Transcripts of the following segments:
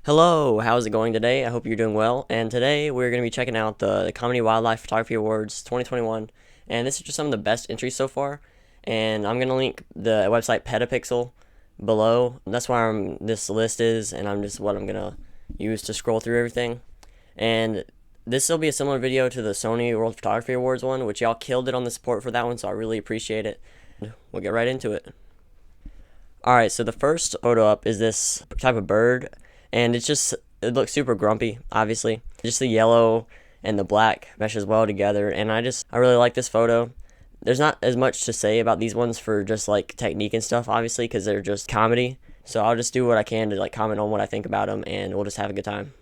Hello, how's it going today? I hope you're doing well. And today we're going to be checking out the Comedy Wildlife Photography Awards 2021. And this is just some of the best entries so far. And I'm going to link the website Petapixel below. That's where this list is, and I'm just what I'm going to use to scroll through everything. And this will be a similar video to the Sony World Photography Awards one, which y'all killed it on the support for that one, so I really appreciate it. We'll get right into it. Alright, so the first photo up is this type of bird, and it looks super grumpy, obviously. Just the yellow and the black meshes well together, and I really like this photo. There's not as much to say about these ones for just like technique and stuff, obviously, because they're just comedy. So I'll just do what I can to like comment on what I think about them, and we'll just have a good time.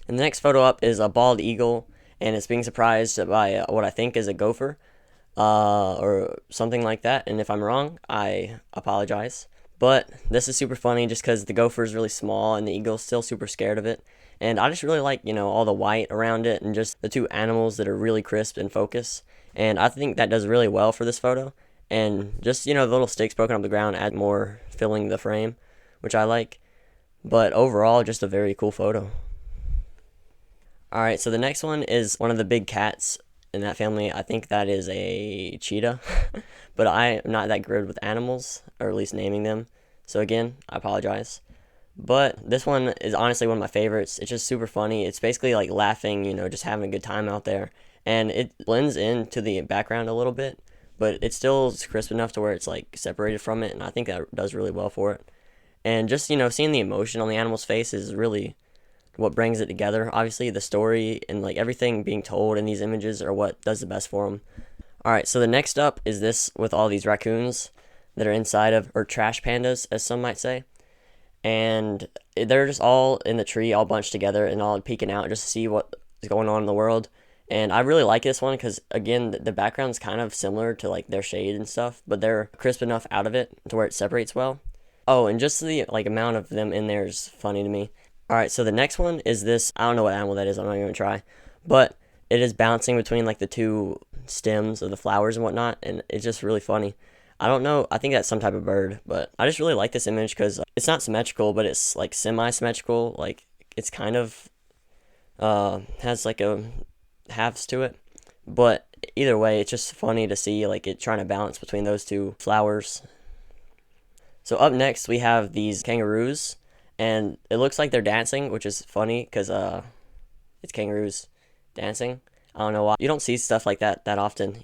And the next photo up is a bald eagle, and it's being surprised by what I think is a gopher, or something like that. And if I'm wrong, I apologize. But this is super funny just because the gopher is really small and the eagle's still super scared of it. And I just really like, all the white around it and just the two animals that are really crisp in focus. And I think that does really well for this photo. And just, the little sticks broken up the ground add more filling the frame, which I like. But overall, just a very cool photo. Alright, so the next one is one of the big cats in that family. I think that is a cheetah. But I'm not that good with animals, or at least naming them. So again, I apologize. But this one is honestly one of my favorites. It's just super funny. It's basically like laughing, just having a good time out there. And it blends into the background a little bit, but it still is crisp enough to where it's like separated from it, and I think that does really well for it. And just, seeing the emotion on the animal's face is really what brings it together. Obviously, the story and like everything being told in these images are what does the best for them. Alright, so the next up is this with all these raccoons that are inside of, or trash pandas, as some might say. And they're just all in the tree, all bunched together, and all peeking out just to see what is going on in the world. And I really like this one because, again, the background's kind of similar to like their shade and stuff, but they're crisp enough out of it to where it separates well. Oh, and just the like amount of them in there is funny to me. Alright, so the next one is this, I don't know what animal that is, I'm not even gonna try, but it is bouncing between like the two stems of the flowers and whatnot, and it's just really funny. I don't know, I think that's some type of bird, but I just really like this image because it's not symmetrical, but it's like semi-symmetrical. Like it's kind of has like a halves to it, but either way, it's just funny to see like it trying to balance between those two flowers. So up next we have these kangaroos, and it looks like they're dancing, which is funny because it's kangaroos dancing. I don't know why. You don't see stuff like that often.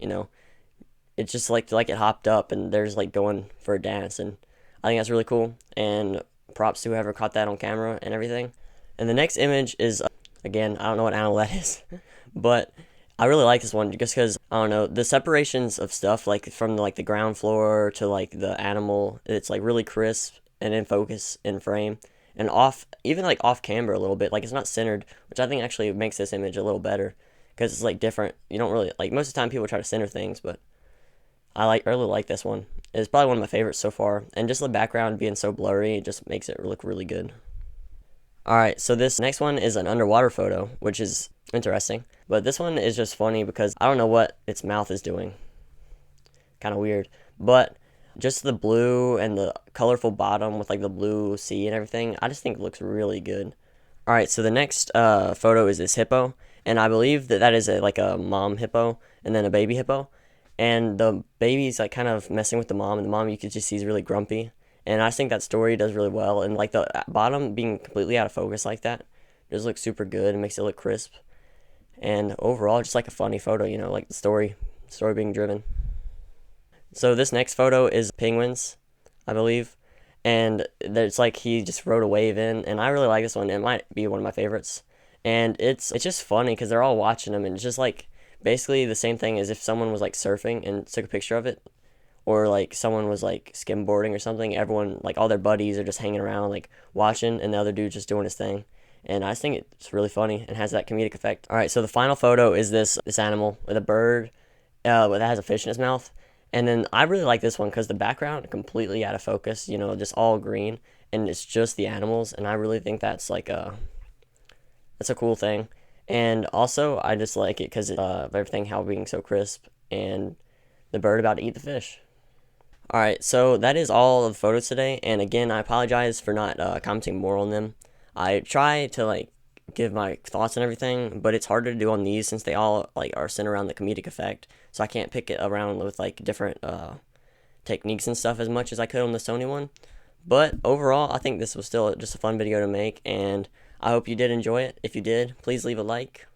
It's just like it hopped up and they're just like going for a dance, and I think that's really cool. And props to whoever caught that on camera and everything. And the next image is again, I don't know what animal that is, but I really like this one just because I don't know, the separations of stuff like from like the ground floor to like the animal. It's like really crisp and in focus in frame. And even like off camera a little bit, like it's not centered, which I think actually makes this image a little better because it's like different. You don't really like, most of the time people try to center things, but I really like this one. It's probably one of my favorites so far, and just the background being so blurry, it just makes it look really good. Alright, so this next one is an underwater photo, which is interesting, but this one is just funny because I don't know what its mouth is doing. Kind of weird, but just the blue and the colorful bottom with like the blue sea and everything, I just think it looks really good. Alright, so the next photo is this hippo, and I believe that is like a mom hippo and then a baby hippo. And the baby's like kind of messing with the mom, and the mom you could just see is really grumpy. And I think that story does really well, and like the bottom being completely out of focus like that just looks super good and makes it look crisp. And overall, just like a funny photo, like the story being driven. So this next photo is penguins, I believe, and it's like he just rode a wave in, and I really like this one. It might be one of my favorites, and it's just funny because they're all watching him, and it's just like basically the same thing as if someone was like surfing and took a picture of it, or like someone was like skimboarding or something. Everyone, like all their buddies, are just hanging around like watching, and the other dude just doing his thing. And I just think it's really funny and has that comedic effect. All right, so the final photo is this animal with a bird that has a fish in its mouth. And then I really like this one because the background completely out of focus, just all green, and it's just the animals, and I really think that's like that's a cool thing. And also, I just like it because of everything, how being so crisp, and the bird about to eat the fish. Alright, so that is all of the photos today, and again, I apologize for not commenting more on them. I try to like give my thoughts and everything, but it's harder to do on these since they all like are centered around the comedic effect. So I can't pick it around with like different techniques and stuff as much as I could on the Sony one. But overall, I think this was still just a fun video to make, and I hope you did enjoy it. If you did, please leave a like.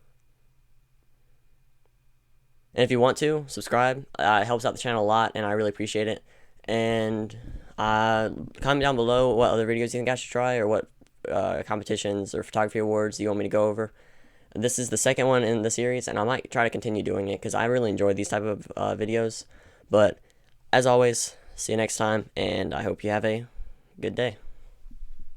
And if you want to, subscribe. It helps out the channel a lot, and I really appreciate it. And comment down below what other videos you think I should try, or what competitions or photography awards you want me to go over. This is the second one in the series, and I might try to continue doing it because I really enjoy these type of videos. But as always, see you next time, and I hope you have a good day.